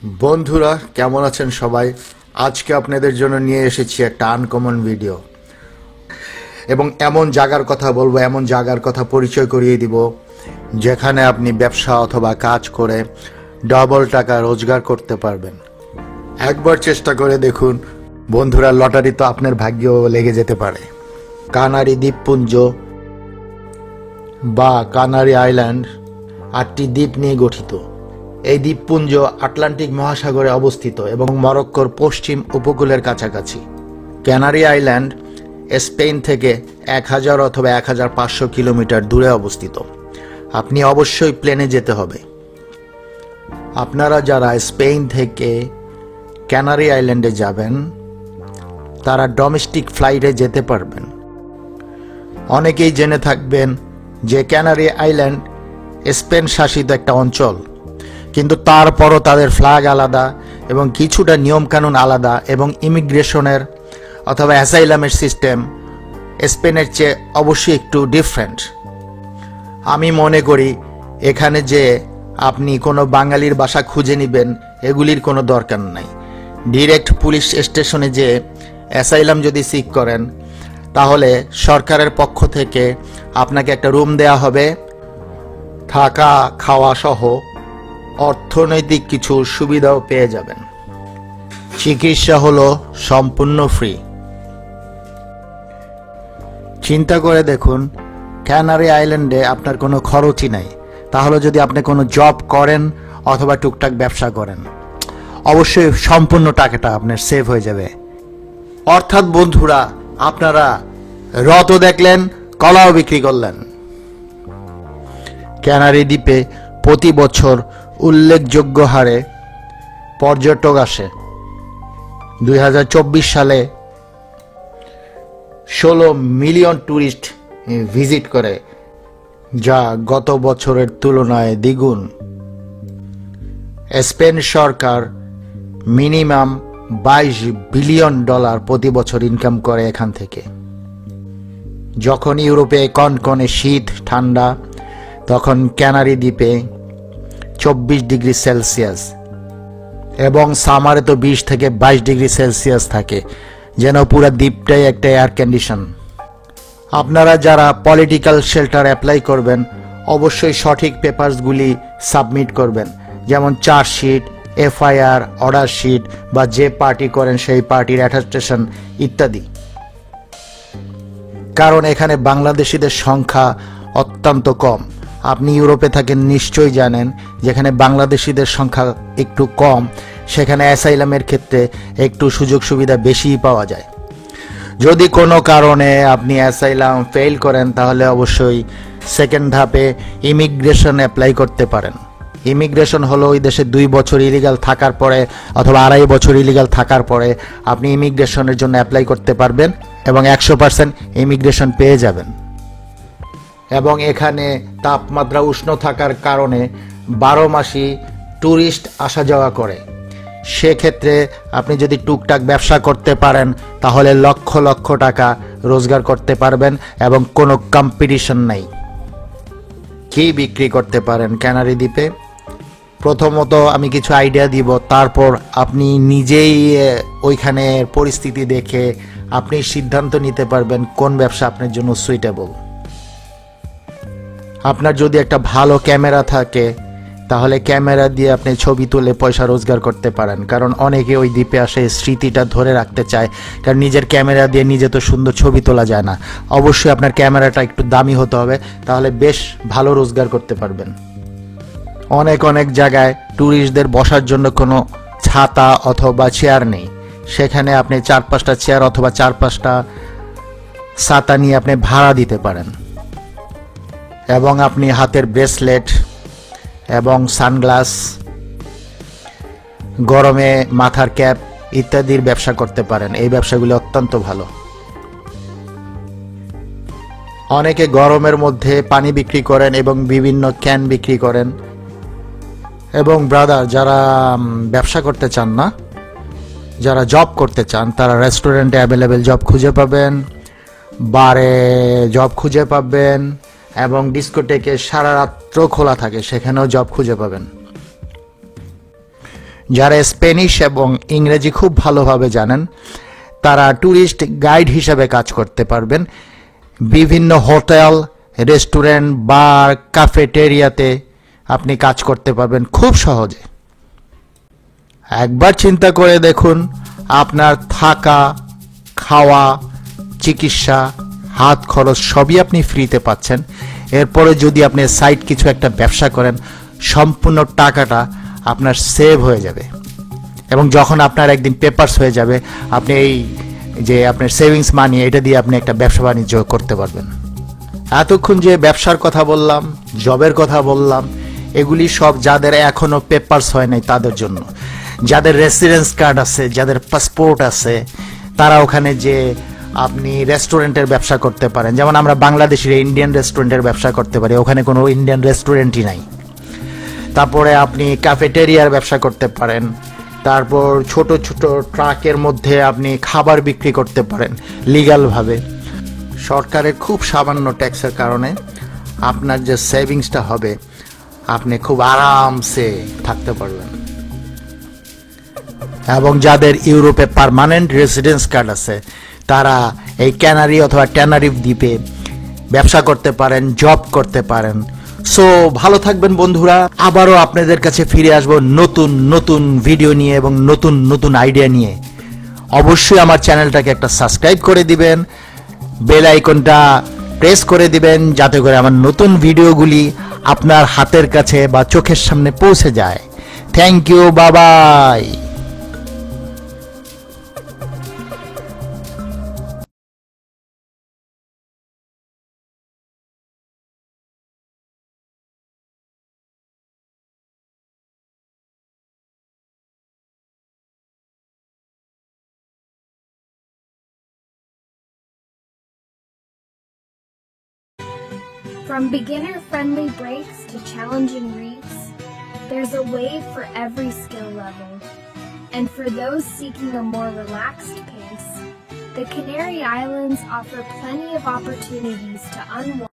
বন্ধুরা কেমন আছেন সবাই। আজকে আপনাদের জন্য নিয়ে এসেছি একটা আনকমন ভিডিও এবং এমন জায়গার কথা বলবো, এমন জায়গার কথা পরিচয় করিয়ে দিব যেখানে আপনি ব্যবসা অথবা কাজ করে ডবল টাকা রোজগার করতে পারবেন। একবার চেষ্টা করে দেখুন বন্ধুরা, লটারি তো আপনার ভাগ্যেও লেগে যেতে পারে। কানারি দ্বীপপুঞ্জ বা কানারি আইল্যান্ড 8টি দ্বীপ নিয়ে গঠিত। এই দ্বীপপুঞ্জ আটলান্টিক মহাসাগরে অবস্থিত এবং মরক্কোর পশ্চিম উপকূলের কাছাকাছি। ক্যানারি আইল্যান্ড স্পেন থেকে 1000 অথবা 1500 কিলোমিটার দূরে অবস্থিত। আপনি অবশ্যই প্লেনে যেতে হবে। আপনারা যারা স্পেন থেকে ক্যানারি আইল্যান্ডে যাবেন তারা ডোমেস্টিক ফ্লাইটে যেতে পারবেন। অনেকেই জেনে থাকবেন যে ক্যানারি আইল্যান্ড স্পেন শাসিত একটা অঞ্চল, কিন্তু তারপরও তাদের ফ্ল্যাগ আলাদা এবং কিছুটা নিয়মকানুন আলাদা এবং ইমিগ্রেশনের অথবা অ্যাসাইলামের সিস্টেম স্পেনের চেয়ে অবশ্যই একটু ডিফারেন্ট। আমি মনে করি এখানে যে আপনি কোনো বাঙালির বাসা খুঁজে নেবেন এগুলির কোনো দরকার নাই। ডিরেক্ট পুলিশ স্টেশনে যে অ্যাসাইলাম যদি সিক করেন তাহলে সরকারের পক্ষ থেকে আপনাকে একটা রুম দেয়া হবে, থাকা খাওয়া সহ অর্থনৈতিক কিছু সুবিধাও পেয়ে যাবেন। চিকিৎসা হলো সম্পূর্ণ ফ্রি। চিন্তা করে দেখুন, ক্যানারি আইল্যান্ডে আপনার কোনো খরচই নাই। তাহলে যদি আপনি কোনো জব করেন অথবা টুকটাক ব্যবসা করেন অবশ্যই সম্পূর্ণ টাকাটা আপনার সেভ হয়ে যাবে। অর্থাৎ বন্ধুরা, আপনারা রত দেখলেন, কলাও বিক্রি করলেন। ক্যানারি দ্বীপে প্রতি বছর উল্লেখযোগ্য হারে পর্যটক আসে। 2024 সালে 16 মিলিয়ন টুরিস্ট ভিজিট করে, যা গত বছরের তুলনায় দ্বিগুণ। স্পেন সরকার মিনিমাম $22 বিলিয়ন প্রতি বছর ইনকাম করে এখান থেকে। যখন ইউরোপে কনকনে শীত ঠান্ডা তখন ক্যানারি দ্বীপে 24 ডিগ্রি সেলসিয়াস এবং সামারে তো 20 থেকে 22 ডিগ্রি সেলসিয়াস থাকে, যেন পুরো দ্বীপটাই একটা এয়ার কন্ডিশন। আপনারা যারা পলিটিক্যাল শেল্টার অ্যাপ্লাই করবেন অবশ্যই সঠিক পেপারসগুলি সাবমিট করবেন, যেমন চার্জশিট, FIR, অর্ডার শিট বা যে পার্টি করেন সেই পার্টির অ্যাটাস্টেশন ইত্যাদি। কারণ এখানে বাংলাদেশিদের সংখ্যা অত্যন্ত কম। আপনি ইউরোপে থাকেন নিশ্চয়ই জানেন, যেখানে বাংলাদেশিদের সংখ্যা একটু কম সেখানে অ্যাসাইলামের ক্ষেত্রে একটু সুযোগ সুবিধা বেশিই পাওয়া যায়। যদি কোনো কারণে আপনি অ্যাসাইলাম ফেল করেন তাহলে অবশ্যই সেকেন্ড ধাপে ইমিগ্রেশন অ্যাপ্লাই করতে পারেন। ইমিগ্রেশন হলো ওই দেশে 2 বছর ইলিগাল থাকার পরে অথবা 2.5 বছর ইলিগাল থাকার পরে আপনি ইমিগ্রেশনের জন্য অ্যাপ্লাই করতে পারবেন এবং 100% ইমিগ্রেশন পেয়ে যাবেন। এবং এখানে তাপমাত্রা উষ্ণ থাকার কারণে 12 মাসই ট্যুরিস্ট আসা যাওয়া করে। সেক্ষেত্রে আপনি যদি টুকটাক ব্যবসা করতে পারেন তাহলে লক্ষ লক্ষ টাকা রোজগার করতে পারবেন এবং কোনো কম্পিটিশন নাই। কি বিক্রি করতে পারেন ক্যানারি দ্বীপে? প্রথমত আমি কিছু আইডিয়া দিব, তারপর আপনি নিজেই ওইখানে পরিস্থিতি দেখে আপনি সিদ্ধান্ত নিতে পারবেন কোন ব্যবসা আপনার জন্য সুইটেবল। আপনার যদি একটা ভালো ক্যামেরা থাকে তাহলে ক্যামেরা দিয়ে আপনি ছবি তুলে পয়সা রোজগার করতে পারেন, কারণ অনেকে ওই দ্বীপে আসে স্মৃতিটা ধরে রাখতে চায়। কারণ নিজের ক্যামেরা দিয়ে নিজে তো সুন্দর ছবি তোলা যায় না। অবশ্যই আপনার ক্যামেরাটা একটু দামি হতে হবে, তাহলে বেশ ভালো রোজগার করতে পারবেন। অনেক অনেক জায়গায় ট্যুরিস্টদের বসার জন্য কোনো ছাতা অথবা চেয়ার নেই, সেখানে আপনি 4-5টা চেয়ার অথবা 4-5টা ছাতা নিয়ে আপনি ভাড়া দিতে পারেন এবং আপনি হাতের ব্রেসলেট এবং সানগ্লাস, গরমে মাথার ক্যাপ ইত্যাদির ব্যবসা করতে পারেন। এই ব্যবসাগুলো অত্যন্ত ভালো। অনেকে গরমের মধ্যে পানি বিক্রি করেন এবং বিভিন্ন ক্যান বিক্রি করেন। এবং ব্রাদার, যারা ব্যবসা করতে চান না, যারা জব করতে চান তারা রেস্টুরেন্টে অ্যাভেলেবেল জব খুঁজে পাবেন, বারে জব খুঁজে পাবেন এবং ডিস্কোটেকে সারা রাত্র খোলা থাকে, সেখানেও জব খুঁজে পাবেন। যারা স্প্যানিশ এবং ইংরেজি খুব ভালোভাবে জানেন তারা ট্যুরিস্ট গাইড হিসেবে কাজ করতে পারবেন। বিভিন্ন হোটেল, রেস্টুরেন্ট, বার, ক্যাফেটেরিয়াতে আপনি কাজ করতে পারবেন খুব সহজে। একবার চিন্তা করে দেখুন, আপনার থাকা, খাওয়া, চিকিৎসা, হাত খরচ সবই আপনি ফ্রিতে পাচ্ছেন। এরপরে যদি আপনি সাইড কিছু একটা ব্যবসা করেন, সম্পূর্ণ টাকাটা আপনার সেভ হয়ে যাবে এবং যখন আপনার একদিন পেপারস হয়ে যাবে, আপনি এই যে আপনার সেভিংস মানি, এটা দিয়ে আপনি একটা ব্যবসা বাণিজ্য করতে পারবেন। এতক্ষণ যে ব্যবসার কথা বললাম, জবের কথা বললাম, এগুলি সব যাদের এখনো পেপারস হয় নাই তাদের জন্য। যাদের রেসিডেন্স কার্ড আছে, যাদের পাসপোর্ট আছে, তারা ওখানে যে আপনি রেস্টুরেন্টের ব্যবসা করতে পারেন। যেমন আমরা বাংলাদেশের ইন্ডিয়ান রেস্টুরেন্টের ব্যবসা করতে পারি, ওখানে কোনো ইন্ডিয়ান রেস্টুরেন্টই নাই। তারপরে আপনি ক্যাফেটেরিয়ার ব্যবসা করতে পারেন। তারপর ছোট ছোট ট্রাকের মধ্যে আপনি খাবার বিক্রি করতে পারেন লিগ্যালভাবে। সরকারের খুব সামান্য ট্যাক্সের কারণে আপনার যে সেভিংসটা হবে, আপনি খুব আরামসে থাকতে পারবেন। এবং যাদের ইউরোপে পার্মানেন্ট রেসিডেন্স কার্ড আছে, তারা এই ক্যানারি অথবা টেনারিফ দ্বীপে ব্যবসা করতে পারেন, জব করতে পারেন। সো ভালো থাকবেন বন্ধুরা, আবারও আপনাদের কাছে ফিরে আসবো নতুন নতুন ভিডিও নিয়ে এবং নতুন নতুন আইডিয়া নিয়ে। অবশ্যই আমার চ্যানেলটাকে একটা সাবস্ক্রাইব করে দিবেন, বেল আইকনটা প্রেস করে দিবেন, যাতে করে আমার নতুন ভিডিওগুলি আপনার হাতের কাছে বা চোখের সামনে পৌঁছে যায়। Thank you, bye. From beginner-friendly breaks to challenging reefs, there's a wave for every skill level. And for those seeking a more relaxed pace, the Canary Islands offer plenty of opportunities to unwind.